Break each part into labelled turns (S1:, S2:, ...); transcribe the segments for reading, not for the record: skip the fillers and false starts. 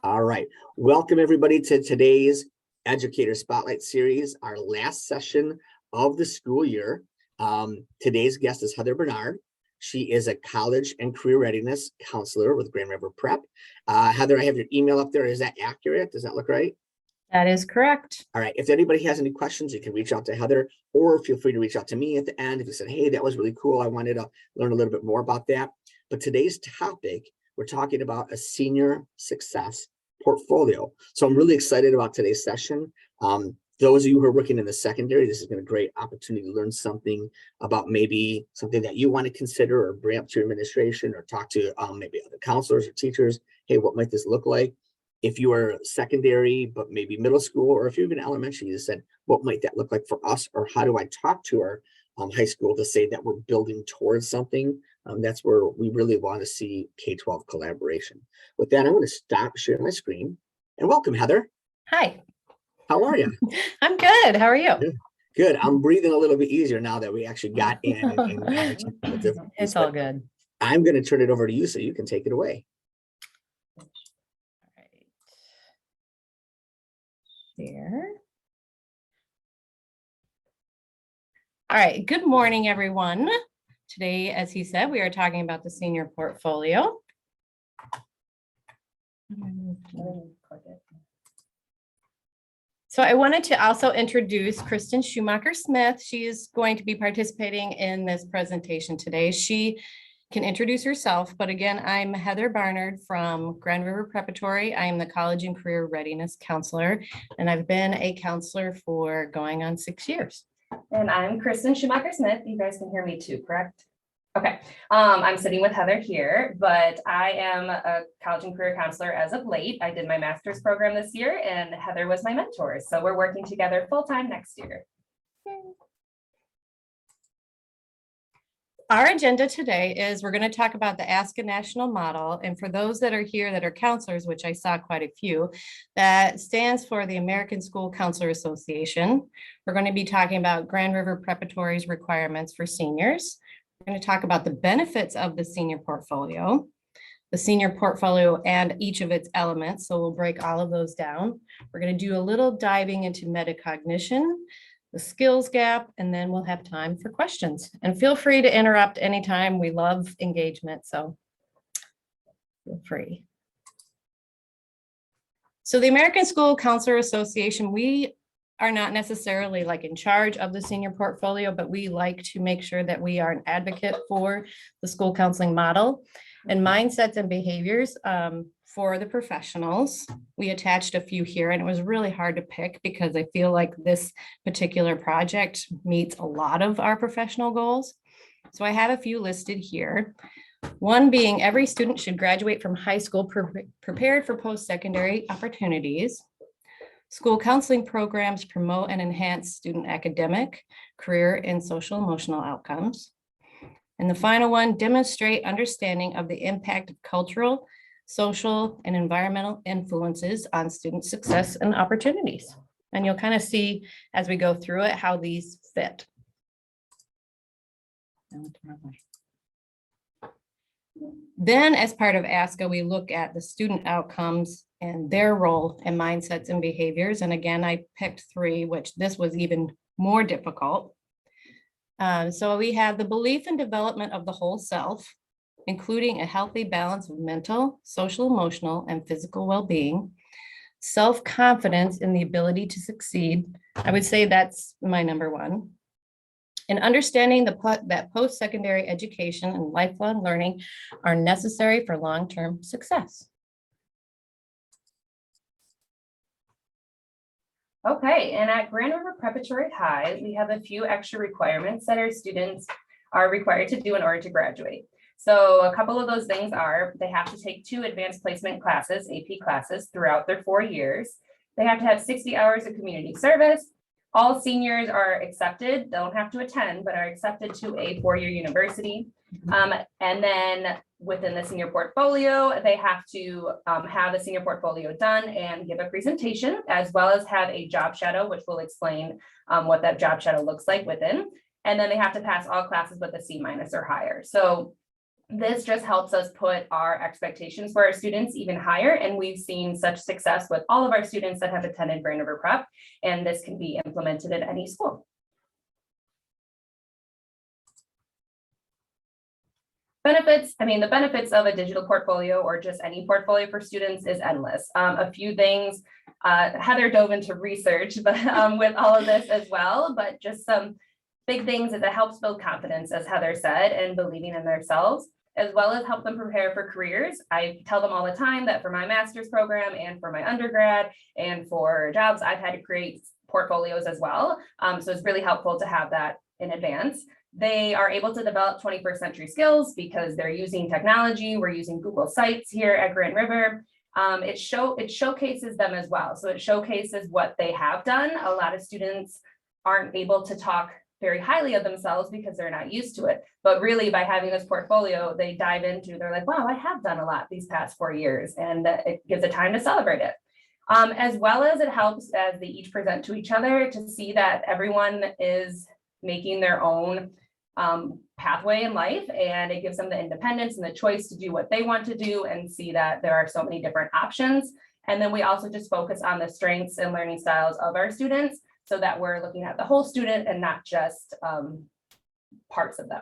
S1: All right. Welcome everybody to today's Educator Spotlight Series, our last session of the school year. Today's guest is Heather Barnard. She is a college and career readiness counselor with Grand River Prep. Heather, I have your email up there. Is that accurate? Does that look right?
S2: That is correct.
S1: All right. If anybody has any questions, you can reach out to Heather, or feel free to reach out to me at the end if you said, hey, that was really cool. I wanted to learn a little bit more about that. But today's topic, we're talking about a senior success portfolio. So I'm really excited about today's session. Those of you who are working in the secondary, this has been a great opportunity to learn something about maybe something that you want to consider or bring up to your administration or talk to maybe other counselors or teachers. Hey, what might this look like? If you are secondary, but maybe middle school, or if you're even elementary, you said, what might that look like for us? Or how do I talk to our high school to say that we're building towards something? That's where we really want to see K-12 collaboration. With that, I'm going to stop sharing my screen and welcome Heather.
S2: Hi.
S1: How are you?
S2: I'm good. How are you?
S1: Good. I'm breathing a little bit easier now that we actually got in.
S2: It's all good.
S1: I'm going to turn it over to you so you can take it away.
S2: All right. Share. All right. Good morning, everyone. Today, as he said, we are talking about the senior portfolio. So I wanted to also introduce Kristen Schumacher-Smith. She is going to be participating in this presentation today. She can introduce herself, but again, I'm Heather Barnard from Grand River Preparatory. I am the College and Career Readiness Counselor, and I've been a counselor for going on 6 years.
S3: And I'm Kristen Schumacher-Smith. You guys can hear me too, correct? Okay, I'm sitting with Heather here, but I am a college and career counselor as of late. I did my master's program this year and Heather was my mentor. So we're working together full-time next year.
S2: Our agenda today is we're going to talk about the ASCA National Model. And for those that are here that are counselors, which I saw quite a few, that stands for the American School Counselor Association. We're going to be talking about Grand River Preparatory's requirements for seniors. We're going to talk about the benefits of the senior portfolio and each of its elements. So we'll break all of those down. We're going to do a little diving into metacognition, the skills gap, and then we'll have time for questions. And feel free to interrupt anytime. We love engagement, so feel free. So the American School Counselor Association, we are not necessarily like in charge of the senior portfolio, but we like to make sure that we are an advocate for the school counseling model and mindsets and behaviors for the professionals. We attached a few here and it was really hard to pick because I feel like this particular project meets a lot of our professional goals. So I have a few listed here. One being every student should graduate from high school prepared for post-secondary opportunities. School counseling programs promote and enhance student academic, career, and social emotional outcomes. And the final one, demonstrate understanding of the impact of cultural, social, and environmental influences on student success and opportunities. And you'll kind of see as we go through it how these fit. Then as part of ASCA, we look at the student outcomes and their role in mindsets and behaviors. And again, I picked 3, which this was even more difficult. So we have the belief and development of the whole self, including a healthy balance of mental, social, emotional, and physical well-being, self-confidence in the ability to succeed. I would say that's my number 1. And understanding that post-secondary education and lifelong learning are necessary for long-term success.
S3: Okay, and at Grand River Preparatory High, we have a few extra requirements that our students are required to do in order to graduate. So a couple of those things are they have to take 2 advanced placement classes, AP classes, throughout their 4 years. They have to have 60 hours of community service. All seniors are accepted, don't have to attend, but are accepted to a 4-year university. And then within the senior portfolio, they have to have the senior portfolio done and give a presentation, as well as have a job shadow, which will explain what that job shadow looks like within. And then they have to pass all classes with a C- or higher. So This just helps us put our expectations for our students even higher. And we've seen such success with all of our students that have attended Grand River Prep, and this can be implemented at any school. Benefits, I mean, the benefits of a digital portfolio or just any portfolio for students is endless. A few things, Heather dove into research, but with all of this as well, but just some big things is it helps build confidence, as Heather said, and believing in themselves, as well as help them prepare for careers. I tell them all the time that for my master's program and for my undergrad and for jobs, I've had to create portfolios as well. So it's really helpful to have that in advance. They are able to develop 21st century skills because they're using technology. We're using Google Sites here at Grand River. It showcases them as well. So it showcases what they have done. A lot of students aren't able to talk very highly of themselves because they're not used to it. But really by having this portfolio, they dive into, they're like, wow, I have done a lot these past 4 years, and it gives a time to celebrate it. As well as it helps as they each present to each other to see that everyone is making their own pathway in life, and it gives them the independence and the choice to do what they want to do and see that there are so many different options. And then we also just focus on the strengths and learning styles of our students so that we're looking at the whole student and not just parts of them.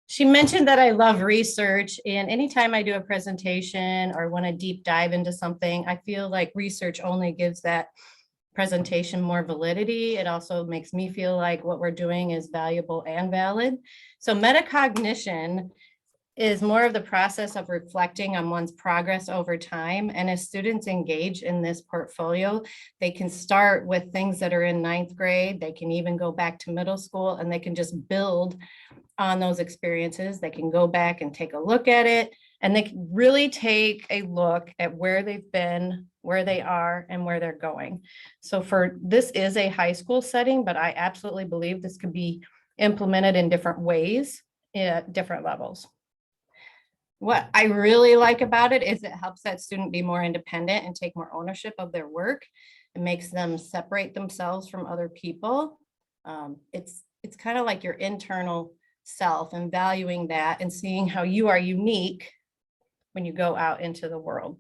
S2: She mentioned that I love research, and anytime I do a presentation or want to deep dive into something, I feel like research only gives that presentation more validity. It also makes me feel like what we're doing is valuable and valid. So metacognition is more of the process of reflecting on one's progress over time. And as students engage in this portfolio, they can start with things that are in 9th grade. They can even go back to middle school, and they can just build on those experiences. They can go back and take a look at it, and they can really take a look at where they've been, where they are, and where they're going. So this is a high school setting, but I absolutely believe this could be implemented in different ways at different levels. What I really like about it is it helps that student be more independent and take more ownership of their work. It makes them separate themselves from other people. It's kind of like your internal self, and valuing that and seeing how you are unique when you go out into the world.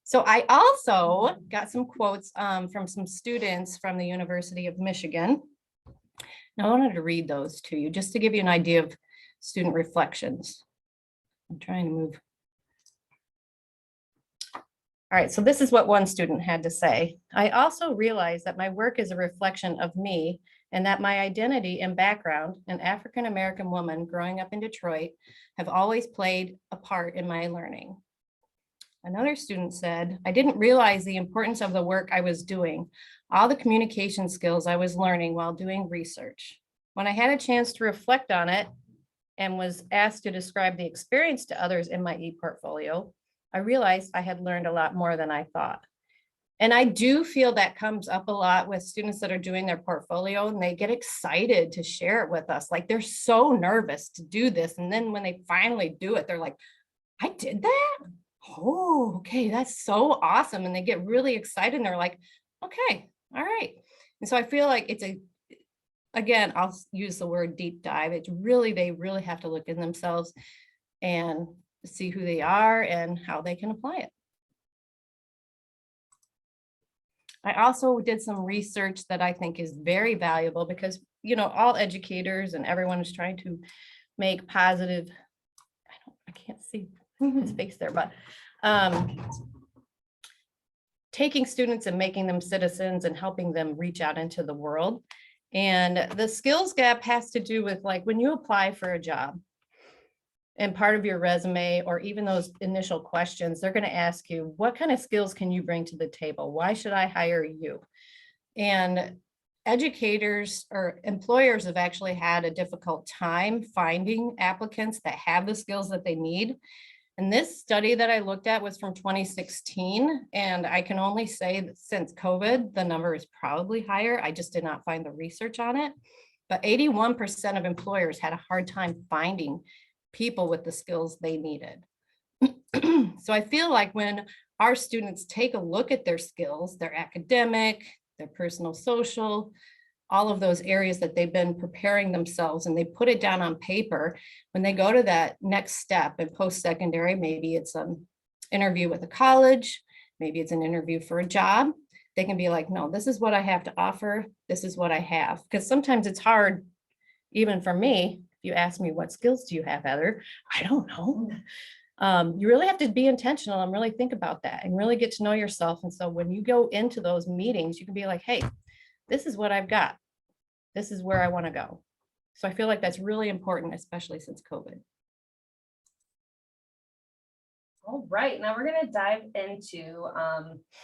S2: So I also got some quotes from some students from the University of Michigan. Now I wanted to read those to you just to give you an idea of student reflections. I'm trying to move. All right, so this is what one student had to say. I also realize that my work is a reflection of me, and that my identity and background, an African-American woman growing up in Detroit, have always played a part in my learning. Another student said, I didn't realize the importance of the work I was doing, all the communication skills I was learning while doing research. When I had a chance to reflect on it and was asked to describe the experience to others in my e-portfolio, I realized I had learned a lot more than I thought. And I do feel that comes up a lot with students that are doing their portfolio, and they get excited to share it with us. Like they're so nervous to do this. And then when they finally do it, they're like, I did that? Oh, okay, that's so awesome. And they get really excited and they're like, okay, all right. And so I feel like it's again, I'll use the word deep dive. It's really, they really have to look in themselves and see who they are and how they can apply it. I also did some research that I think is very valuable because, you know, all educators and everyone is trying to make positive, I can't see his face there, but taking students and making them citizens and helping them reach out into the world. And the skills gap has to do with like when you apply for a job and part of your resume or even those initial questions, they're going to ask you, what kind of skills can you bring to the table? Why should I hire you? And educators or employers have actually had a difficult time finding applicants that have the skills that they need. And this study that I looked at was from 2016. And I can only say that since COVID, the number is probably higher. I just did not find the research on it. But 81% of employers had a hard time finding people with the skills they needed. So I feel like when our students take a look at their skills, their academic, their personal social, all of those areas that they've been preparing themselves, and they put it down on paper. When they go to that next step in post-secondary, maybe it's an interview with a college, maybe it's an interview for a job, they can be like, no, this is what I have to offer. This is what I have. Because sometimes it's hard, even for me, if you ask me, what skills do you have, Heather? I don't know. You really have to be intentional and really think about that and really get to know yourself. And so when you go into those meetings, you can be like, hey, this is what I've got. This is where I want to go. So I feel like that's really important, especially since COVID.
S3: All right, now we're going to dive into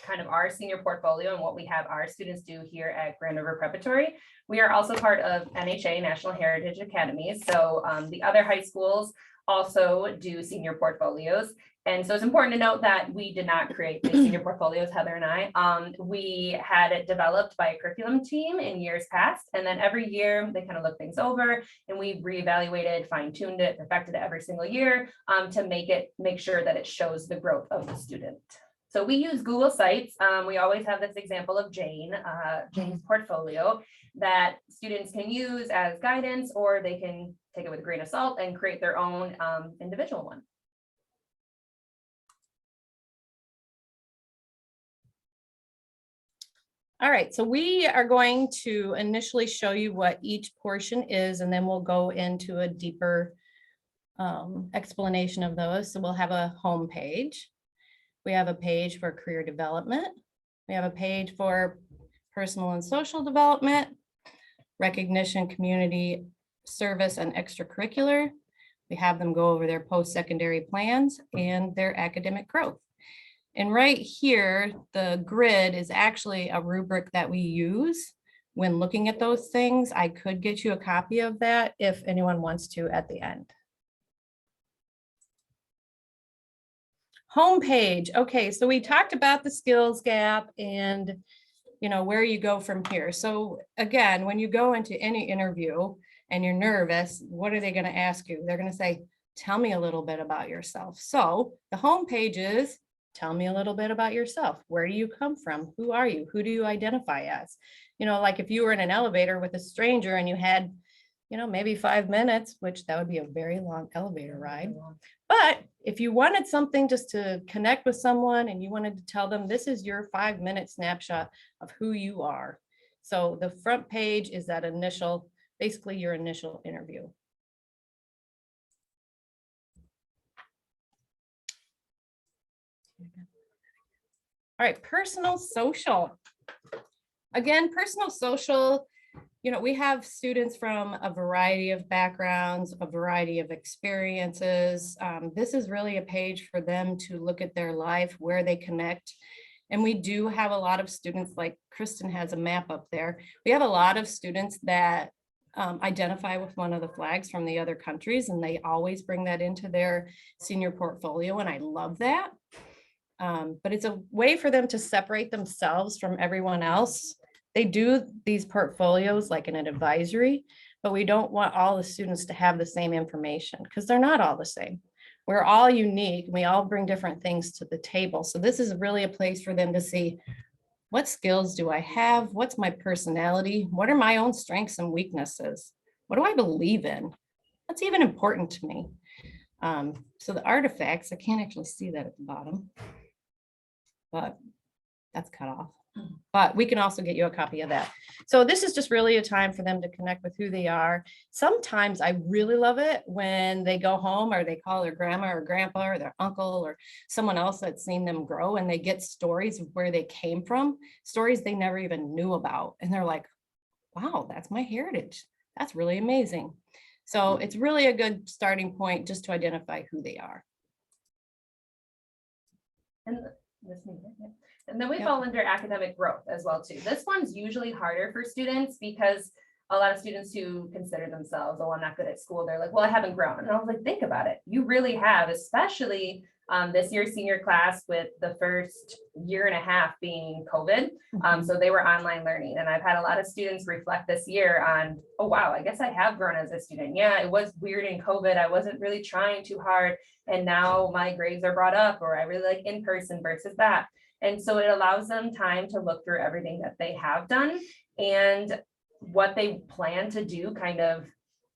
S3: kind of our senior portfolio and what we have our students do here at Grand River Preparatory. We are also part of NHA, National Heritage Academies. So the other high schools also do senior portfolios. And so it's important to note that we did not create the senior portfolios, Heather and I. We had it developed by a curriculum team in years past. And then every year they kind of look things over and we reevaluated, fine-tuned it, perfected it every single year to make sure that it shows the growth of the student. So we use Google Sites. We always have this example of Jane's portfolio that students can use as guidance, or they can take it with a grain of salt and create their own individual one.
S2: All right, so we are going to initially show you what each portion is, and then we'll go into a deeper explanation of those. So we'll have a home page. We have a page for career development. We have a page for personal and social development, recognition, community service, and extracurricular. We have them go over their post-secondary plans and their academic growth. And right here, the grid is actually a rubric that we use when looking at those things. I could get you a copy of that if anyone wants to at the end. Homepage. Okay, so we talked about the skills gap and where you go from here. So again, when you go into any interview and you're nervous, what are they going to ask you? They're going to say, tell me a little bit about yourself. So the homepage is, tell me a little bit about yourself. Where do you come from? Who are you? Who do you identify as? Like if you were in an elevator with a stranger and you had, maybe 5 minutes, which that would be a very long elevator ride. But if you wanted something just to connect with someone and you wanted to tell them, this is your 5-minute snapshot of who you are. So the front page is that initial, basically your initial interview. All right, personal social. Again, personal social, we have students from a variety of backgrounds, a variety of experiences. This is really a page for them to look at their life, where they connect. And we do have a lot of students, like Kristen has a map up there. We have a lot of students that identify with one of the flags from the other countries, and they always bring that into their senior portfolio, and I love that. But it's a way for them to separate themselves from everyone else. They do these portfolios like in an advisory, but we don't want all the students to have the same information because they're not all the same. We're all unique. We all bring different things to the table. So this is really a place for them to see, what skills do I have? What's my personality? What are my own strengths and weaknesses? What do I believe in? What's even important to me? So the artifacts, I can't actually see that at the bottom, but that's cut off. But we can also get you a copy of that. So this is just really a time for them to connect with who they are. Sometimes I really love it when they go home or they call their grandma or grandpa or their uncle or someone else that's seen them grow, and they get stories of where they came from, stories they never even knew about. And they're like, wow, that's my heritage. That's really amazing. So it's really a good starting point just to identify who they are.
S3: And then we fall under academic growth as well too. This one's usually harder for students because a lot of students who consider themselves, oh, I'm not good at school, they're like, well, I haven't grown. And I was like, think about it. You really have, especially this year's senior class with the first year and a half being COVID. So they were online learning. And I've had a lot of students reflect this year on, oh, wow, I guess I have grown as a student. Yeah, it was weird in COVID. I wasn't really trying too hard. And now my grades are brought up, or I really like in person versus that. And so it allows them time to look through everything that they have done and what they plan to do kind of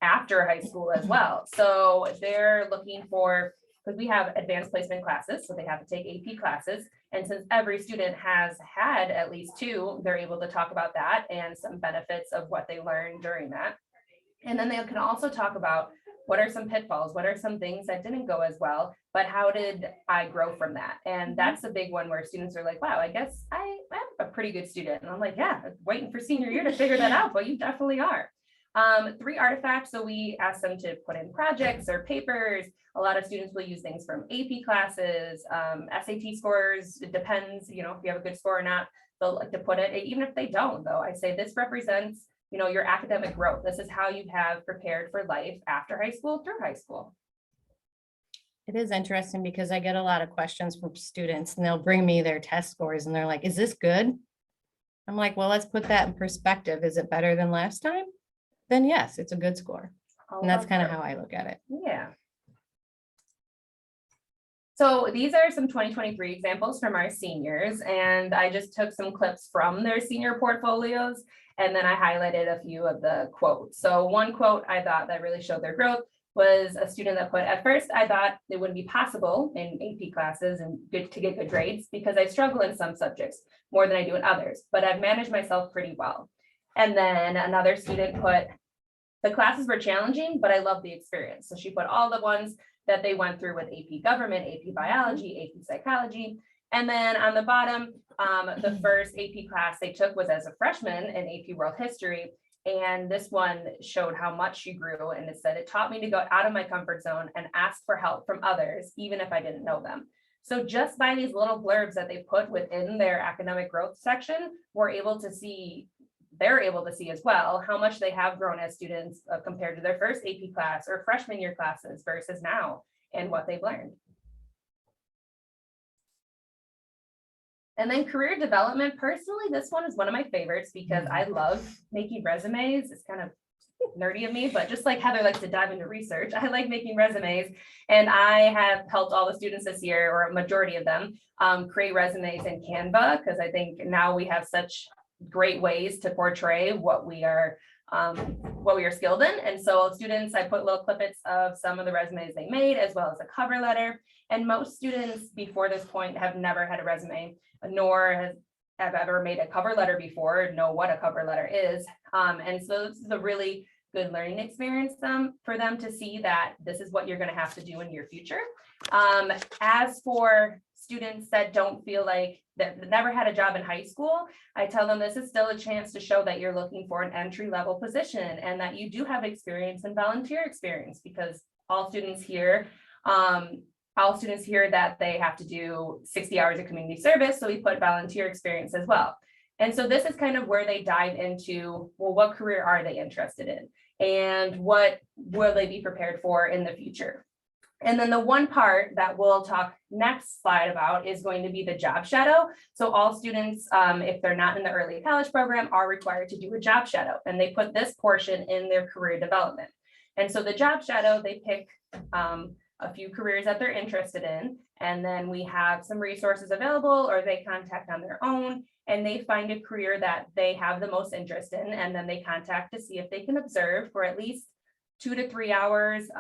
S3: after high school as well. So they're looking for, because we have advanced placement classes, so they have to take AP classes. And since every student has had at least 2, they're able to talk about that and some benefits of what they learned during that. And then they can also talk about what are some pitfalls, what are some things that didn't go as well, but how did I grow from that? And that's a big one where students are like, wow, I guess I'm a pretty good student. And I'm like, yeah, waiting for senior year to figure that out, but you definitely are. 3 artifacts. So we ask them to put in projects or papers. A lot of students will use things from AP classes, SAT scores. It depends, if you have a good score or not, they'll like to put it. Even if they don't, though, I say this represents, your academic growth. This is how you have prepared for life after high school through high school.
S2: It is interesting because I get a lot of questions from students and they'll bring me their test scores and they're like, is this good? I'm like, well, let's put that in perspective. Is it better than last time? Then yes, it's a good score. And that's kind of how I look at it.
S3: Yeah. So these are some 2023 examples from our seniors, and I just took some clips from their senior portfolios, and then I highlighted a few of the quotes. So one quote I thought that really showed their growth was a student that put, at first, I thought it wouldn't be possible in AP classes and to get good grades because I struggle in some subjects more than I do in others, but I've managed myself pretty well. And then another student put, the classes were challenging, but I love the experience. So she put all the ones that they went through with AP government, AP biology, AP psychology. And then on the bottom, the first AP class they took was as a freshman in AP world history. And this one showed how much she grew. And it said, it taught me to go out of my comfort zone and ask for help from others, even if I didn't know them. So just by these little blurbs that they put within their academic growth section, they're able to see as well how much they have grown as students compared to their first AP class or freshman year classes versus now and what they've learned. And then career development, personally, this one is one of my favorites because I love making resumes. It's kind of nerdy of me, but just like Heather likes to dive into research, I like making resumes. And I have helped all the students this year, or a majority of them, create resumes in Canva, because I think now we have such great ways to portray what we are skilled in. And so students, I put little clippets of some of the resumes they made, as well as a cover letter. And most students before this point have never had a resume, nor have ever made a cover letter before, know what a cover letter is. And so this is a really good learning experience for them to see that this is what you're going to have to do in your future. As for students that don't feel like that never had a job in high school, I tell them this is still a chance to show that you're looking for an entry-level position and that you do have experience and volunteer experience, because all students here that they have to do 60 hours of community service. So we put volunteer experience as well. And so this is kind of where they dive into, well, what career are they interested in? And what will they be prepared for in the future? And then the one part that we'll talk next slide about is going to be the job shadow. So all students, if they're not in the early college program, are required to do a job shadow, and they put this portion in their career development. And so the job shadow, they pick a few careers that they're interested in, and then we have some resources available, or they contact on their own, and they find a career that they have the most interest in, and then they contact to see if they can observe for at least 2 to 3 hours,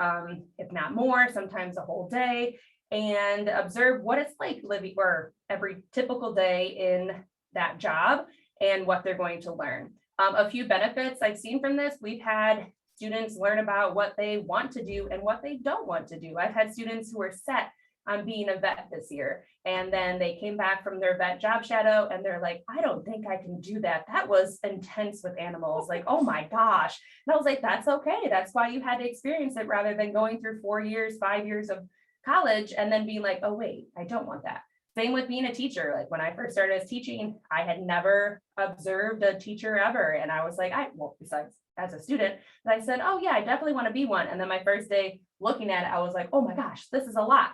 S3: if not more, sometimes a whole day, and observe what it's like living or every typical day in that job and what they're going to learn. A few benefits I've seen from this: we've had students learn about what they want to do and what they don't want to do. I've had students who were set on being a vet this year, and then they came back from their vet job shadow and they're like, I don't think I can do that. That was intense with animals. Like, oh my gosh. And I was like, that's okay. That's why you had to experience it, rather than going through 4 years, 5 years of college and then being like, oh wait, I don't want that. Same with being a teacher. Like when I first started as teaching, I had never observed a teacher ever. And I was like, besides as a student, and I said, oh yeah, I definitely want to be one. And then my first day looking at it, I was like, oh my gosh, this is a lot.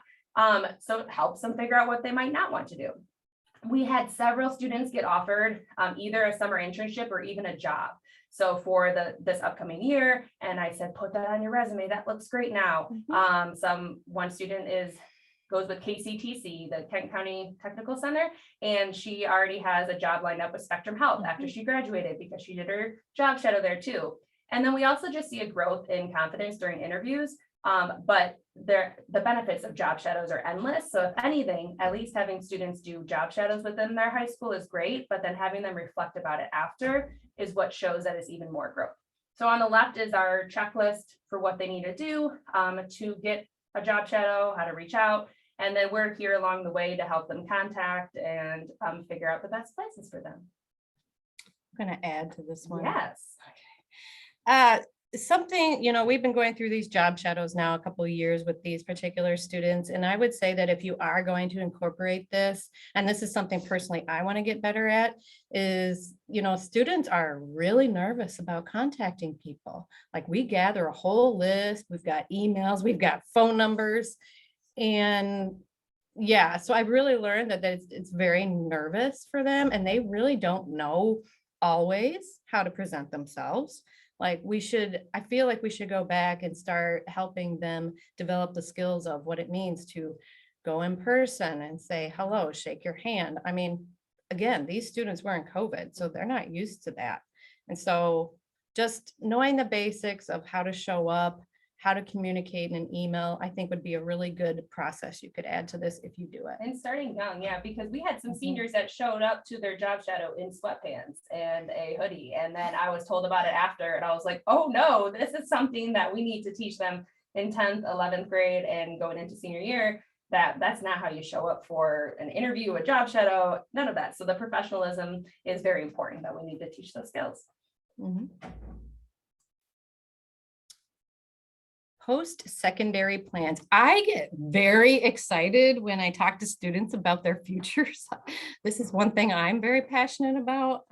S3: So it helps them figure out what they might not want to do. We had several students get offered either a summer internship or even a job. So for this upcoming year, and I said, put that on your resume. That looks great now. One student is goes with KCTC, the Kent County Technical Center, and she already has a job lined up with Spectrum Health after she graduated because she did her job shadow there too. And then we also just see a growth in confidence during interviews. But the benefits of job shadows are endless. So if anything, at least having students do job shadows within their high school is great, but then having them reflect about it after is what shows that it's even more growth. So on the left is our checklist for what they need to do to get a job shadow, how to reach out. And then we're here along the way to help them contact and figure out the best places for them.
S2: I'm going to add to this one.
S3: Yes.
S2: Something, we've been going through these job shadows now a couple of years with these particular students. And I would say that if you are going to incorporate this, and this is something personally I want to get better at, is, students are really nervous about contacting people. Like, we gather a whole list, we've got emails, we've got phone numbers. And yeah, so I've really learned that it's very nervous for them, and they really don't know always how to present themselves. Like, I feel like we should go back and start helping them develop the skills of what it means to go in person and say hello, shake your hand. I mean, again, these students were in COVID, so they're not used to that. And so just knowing the basics of how to show up, how to communicate in an email, I think would be a really good process you could add to this if you do it.
S3: And starting young, yeah, because we had some seniors that showed up to their job shadow in sweatpants and a hoodie. And then I was told about it after, and I was like, oh no, this is something that we need to teach them in 10th, 11th grade and going into senior year. That's not how you show up for an interview, a job shadow, none of that. So the professionalism is very important, that we need to teach those skills.
S2: Post-secondary plans. I get very excited when I talk to students about their futures. This is one thing I'm very passionate about.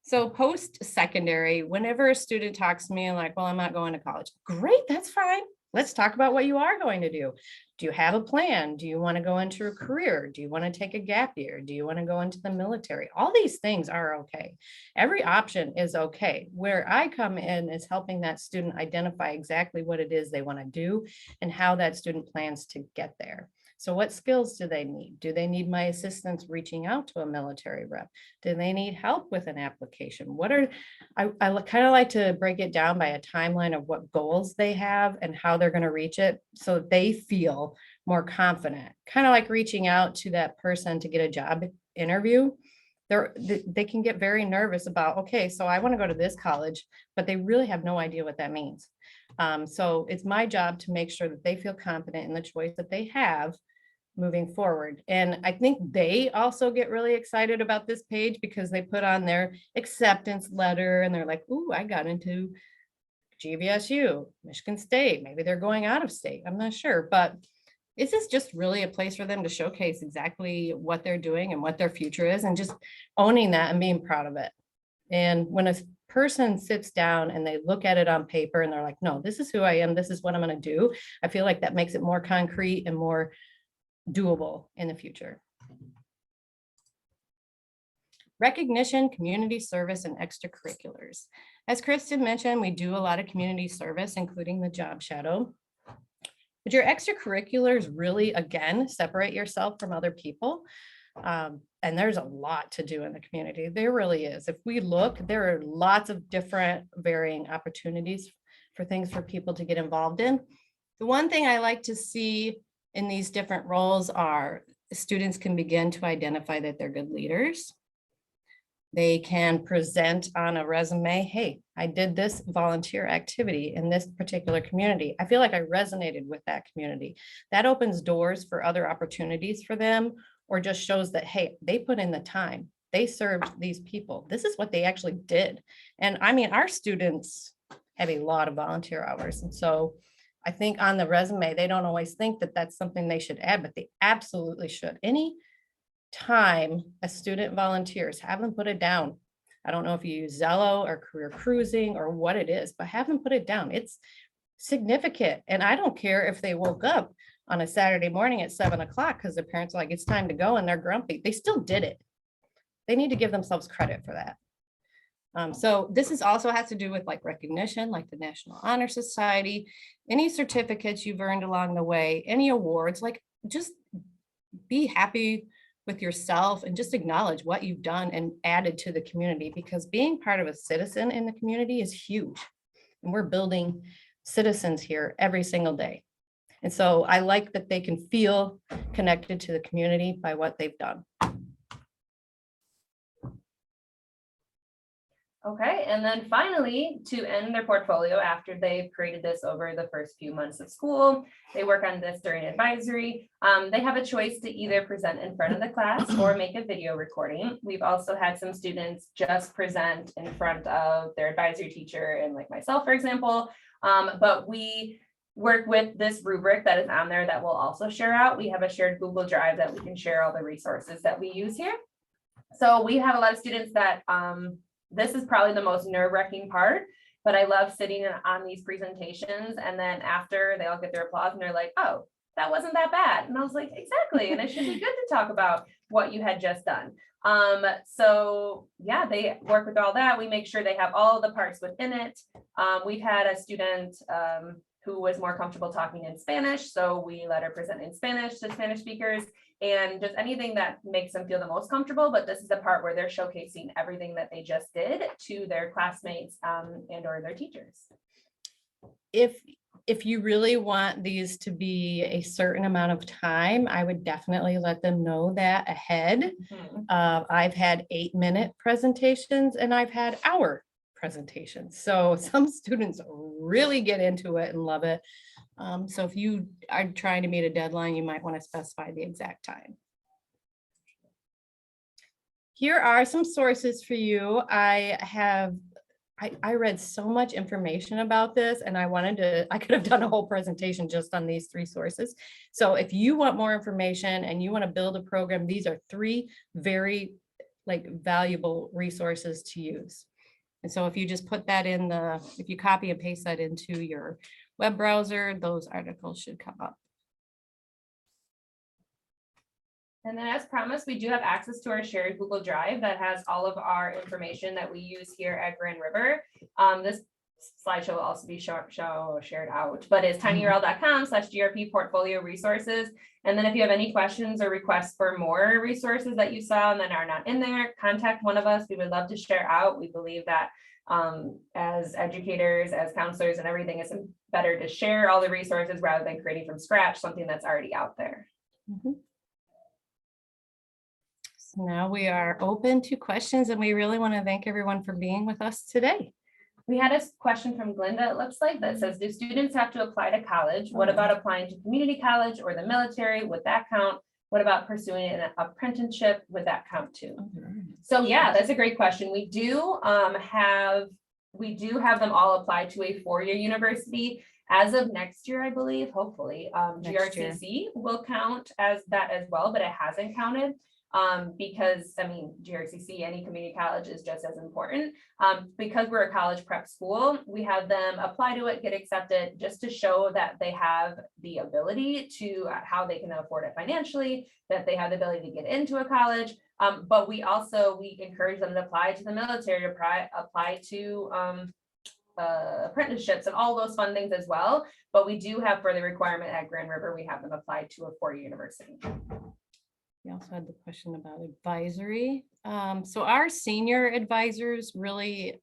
S2: So post-secondary, whenever a student talks to me like, well, I'm not going to college. Great, that's fine. Let's talk about what you are going to do. Do you have a plan? Do you want to go into a career? Do you want to take a gap year? Do you want to go into the military? All these things are okay. Every option is okay. Where I come in is helping that student identify exactly what it is they want to do and how that student plans to get there. So what skills do they need? Do they need my assistance reaching out to a military rep? Do they need help with an application? I kind of like to break it down by a timeline of what goals they have and how they're going to reach it, so they feel more confident. Kind of like reaching out to that person to get a job interview. They can get very nervous about, okay, so I want to go to this college, but they really have no idea what that means. So it's my job to make sure that they feel confident in the choice that they have moving forward. And I think they also get really excited about this page because they put on their acceptance letter and they're like, ooh, I got into GVSU, Michigan State. Maybe they're going out of state. I'm not sure, but this is just really a place for them to showcase exactly what they're doing and what their future is, and just owning that and being proud of it. And when a person sits down and they look at it on paper and they're like, no, this is who I am, this is what I'm going to do, I feel like that makes it more concrete and more doable in the future. Recognition, community service, and extracurriculars. As Kristen mentioned, we do a lot of community service, including the job shadow. But your extracurriculars really, again, separate yourself from other people. And there's a lot to do in the community. There really is. If we look, there are lots of different varying opportunities for things for people to get involved in. The one thing I like to see in these different roles are students can begin to identify that they're good leaders. They can present on a resume, hey, I did this volunteer activity in this particular community. I feel like I resonated with that community. That opens doors for other opportunities for them, or just shows that, hey, they put in the time. They served these people. This is what they actually did. And I mean, our students have a lot of volunteer hours. And so I think on the resume, they don't always think that that's something they should add, but they absolutely should. Any time a student volunteers, have them put it down. I don't know if you use Zello or Career Cruising or what it is, but have them put it down. It's significant. And I don't care if they woke up on a Saturday morning at 7 o'clock because their parents are like, it's time to go, and they're grumpy. They still did it. They need to give themselves credit for that. So this is also has to do with like recognition, like the National Honor Society, any certificates you've earned along the way, any awards. Like just be happy with yourself and just acknowledge what you've done and added to the community, because being part of a citizen in the community is huge. And we're building citizens here every single day. And so I like that they can feel connected to the community by what they've done.
S3: Okay, and then finally, to end their portfolio after they've created this over the first few months of school, they work on this during advisory. They have a choice to either present in front of the class or make a video recording. We've also had some students just present in front of their advisory teacher and like myself, for example. But we work with this rubric that is on there that we'll also share out. We have a shared Google Drive that we can share all the resources that we use here. So we have a lot of students that this is probably the most nerve-wracking part, but I love sitting on these presentations, and then after they all get their applause and they're like, oh, that wasn't that bad. And I was like, exactly. And it should be good to talk about what you had just done. So yeah, they work with all that. We make sure they have all the parts within it. We've had a student who was more comfortable talking in Spanish, so we let her present in Spanish to Spanish speakers, and just anything that makes them feel the most comfortable. But this is the part where they're showcasing everything that they just did to their classmates and or their teachers.
S2: If you really want these to be a certain amount of time, I would definitely let them know that ahead. I've had 8-minute presentations and I've had hour presentations. So some students really get into it and love it. So if you are trying to meet a deadline, you might want to specify the exact time. Here are some sources for you. I read so much information about this, and I could have done a whole presentation just on these 3 sources. So if you want more information and you want to build a program, these are 3 very valuable resources to use. And so if you just put that in if you copy and paste that into your web browser, those articles should come up.
S3: And then as promised, we do have access to our shared Google Drive that has all of our information that we use here at Grand River. This slideshow will also be shared out, but it's tinyurl.com/GRP portfolio resources. And then if you have any questions or requests for more resources that you saw and that are not in there, contact one of us. We would love to share out. We believe that as educators, as counselors and everything, it's better to share all the resources rather than creating from scratch something that's already out there.
S2: So now we are open to questions, and we really want to thank everyone for being with us today.
S3: We had a question from Glinda, it looks like, that says, do students have to apply to college? What about applying to community college or the military? Would that count? What about pursuing an apprenticeship? Would that count too? So yeah, that's a great question. We do have them all apply to a 4-year university. As of next year, I believe, hopefully, GRCC will count as that as well, but it hasn't counted. Because I mean, GRCC, any community college is just as important. Because we're a college prep school, we have them apply to it, get accepted, just to show that they have the ability to how they can afford it financially, that they have the ability to get into a college. But we encourage them to apply to the military, to apply to apprenticeships and all those fun things as well. But we do have for the requirement at Grand River, we have them apply to a 4-year university.
S2: We also had the question about advisory. So our senior advisors really,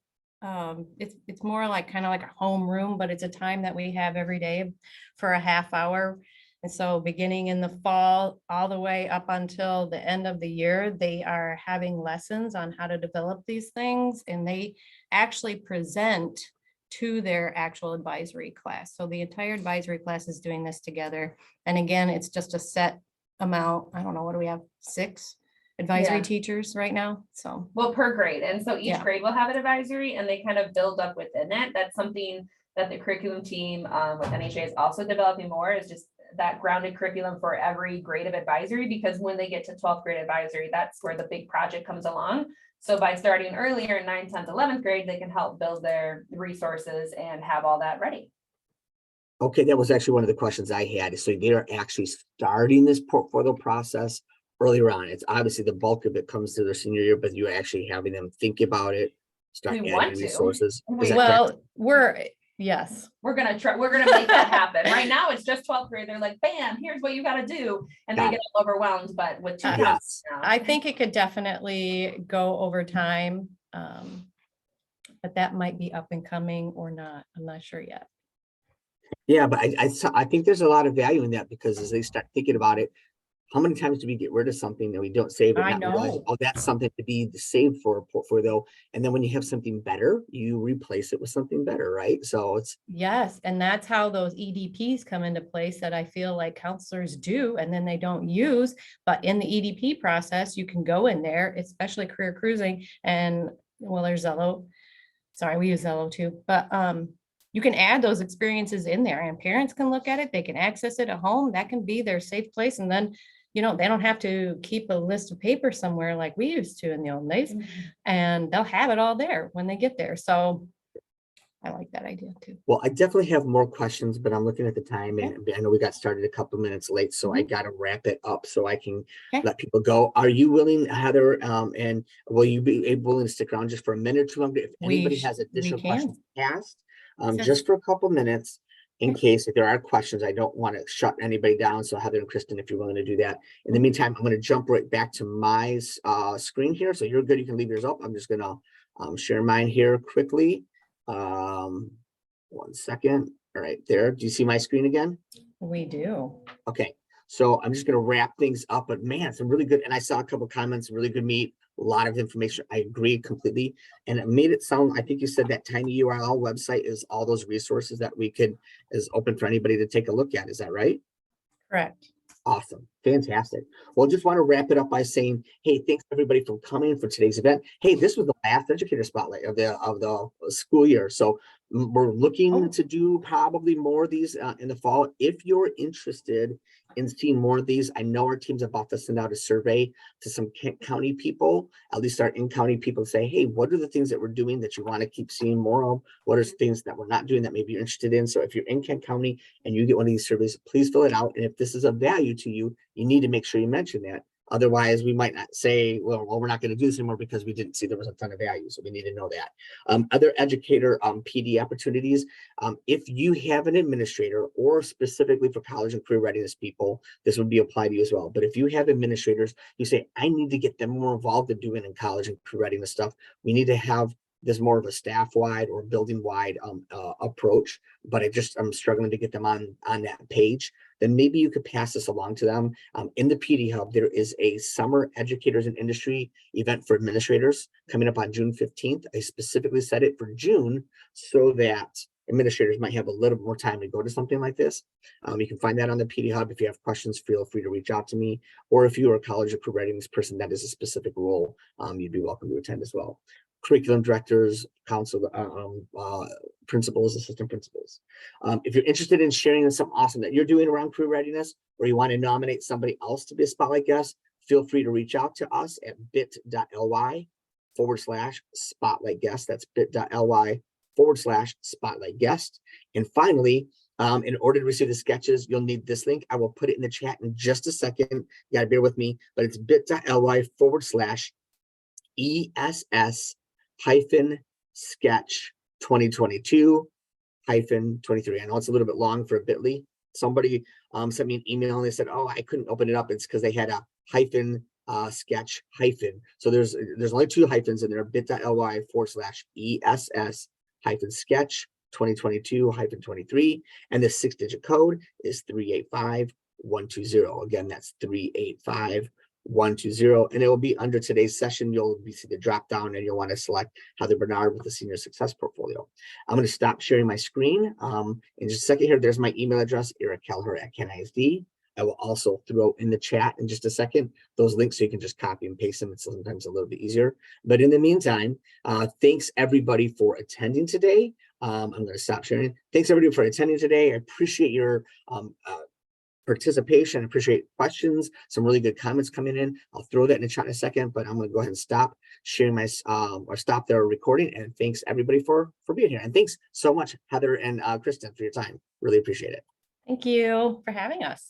S2: it's more like kind of like a homeroom, but it's a time that we have every day for a half hour. And so beginning in the fall, all the way up until the end of the year, they are having lessons on how to develop these things. And they actually present to their actual advisory class. So the entire advisory class is doing this together. And again, it's just a set amount. I don't know, what do we have? 6 advisory teachers right now? So
S3: well, per grade. And so each grade will have an advisory and they kind of build up within it. That's something that the curriculum team with NHA is also developing more, is just that grounded curriculum for every grade of advisory, because when they get to 12th grade advisory, that's where the big project comes along. So by starting earlier in 9th, 10th, 11th grade, they can help build their resources and have all that ready.
S1: Okay, that was actually one of the questions I had. So they're actually starting this portfolio process earlier on. It's obviously the bulk of it comes to their senior year, but you're actually having them think about it, start adding resources.
S2: well, Yes.
S3: We're gonna make that happen. Right now, it's just 12th grade. They're like, bam, here's what you got to do, and they get overwhelmed. But with two
S1: Yes.
S3: now,
S2: I think it could definitely go over time. But that might be up and coming or not. I'm not sure yet.
S1: Yeah, but I think there's a lot of value in that, because as they start thinking about it, how many times do we get rid of something that we don't save it?
S2: I
S1: Not realize,
S2: know.
S1: oh, that's something to be saved for a portfolio. And then when you have something better, you replace it with something better, right? So it's,
S2: Yes, and that's how those EDPs come into place that I feel like counselors do, and then they don't use. But in the EDP process, you can go in there, especially career cruising, and well, there's Zello. Sorry, we use Zello too, but you can add those experiences in there, and parents can look at it. They can access it at home. That can be their safe place, and then they don't have to keep a list of paper somewhere like we used to in the old days, and they'll have it all there when they get there. So I like that idea too.
S1: well, I definitely have more questions, but I'm looking at the time, and I know we got started a couple minutes late, so I got to wrap it up so I can let people go. Are you willing, Heather, and will you be willing to stick around just for a minute or two? If anybody has additional questions asked, just for a couple minutes, in case if there are questions, I don't want to shut anybody down. So Heather and Kristen, if you're willing to do that. In the meantime, I'm going to jump right back to my screen here. So you're good. You can leave yours up. I'm just going to share mine here quickly. 1 second. All right, there. Do you see my screen again?
S2: We do.
S1: Okay. So I'm just going to wrap things up, but man, some really good. And I saw a couple of comments, really good meet, a lot of information. I agree completely. And it made it sound, I think you said that tiny URL website is all those resources that is open for anybody to take a look at. Is that right?
S2: Correct.
S1: Awesome. Fantastic. Well, just want to wrap it up by saying, hey, thanks everybody for coming for today's event. Hey, this was the last educator spotlight of the school year. So we're looking to do probably more of these in the fall. If you're interested in seeing more of these, I know our team's about to send out a survey to some county people, at least our in-county people, say, hey, what are the things that we're doing that you want to keep seeing more of? What are things that we're not doing that maybe you're interested in? So if you're in Kent County and you get one of these surveys, please fill it out. And if this is of value to you, you need to make sure you mention that. Otherwise, we might not say, well, we're not going to do this anymore because we didn't see there was a ton of value. So we need to know that. Other educator PD opportunities. If you have an administrator, or specifically for college and career readiness people, this would be applied to you as well. But if you have administrators, you say, I need to get them more involved in doing in college and career readiness stuff, we need to have this more of a staff-wide or building-wide approach, but I'm struggling to get them on that page. Then maybe you could pass this along to them. In the PD Hub, there is a summer educators and industry event for administrators coming up on June 15th. I specifically set it for June so that administrators might have a little more time to go to something like this. You can find that on the PD Hub. If you have questions, feel free to reach out to me, or if you are a college or career readiness person that is a specific role, you'd be welcome to attend as well. Curriculum directors, council, principals, assistant principals. If you're interested in sharing something awesome that you're doing around career readiness, or you want to nominate somebody else to be a spotlight guest, feel free to reach out to us at bit.ly/spotlight guest. That's bit.ly/spotlight guest. And finally, in order to receive the sketches, you'll need this link. I will put it in the chat in just a second. You gotta bear with me, but it's bit.ly/ESS-sketch 2022-23. I know it's a little bit long for a bit.ly. Somebody sent me an email and they said, oh, I couldn't open it up. It's because they had a hyphen sketch hyphen. So there's only 2 hyphens in there, bit.ly/ESS-sketch 2022-23. And the 6-digit code is 385120. Again, that's 385120. And it will be under today's session. You'll see the drop down and you'll want to select Heather Barnard with the Senior Success Portfolio. I'm going to stop sharing my screen in just a second here. There's my email address, eric.kelleher@KentISD. I will also throw in the chat in just a second those links so you can just copy and paste them. It's sometimes a little bit easier. But in the meantime, thanks everybody for attending today. I'm going to stop sharing. Thanks everybody for attending today. I appreciate your participation. I appreciate questions, some really good comments coming in. I'll throw that in the chat in a second, but I'm going to go ahead and stop sharing my or stop the recording. And thanks everybody for being here. And thanks so much, Heather and Kristen, for your time. Really appreciate it.
S2: Thank you for having us.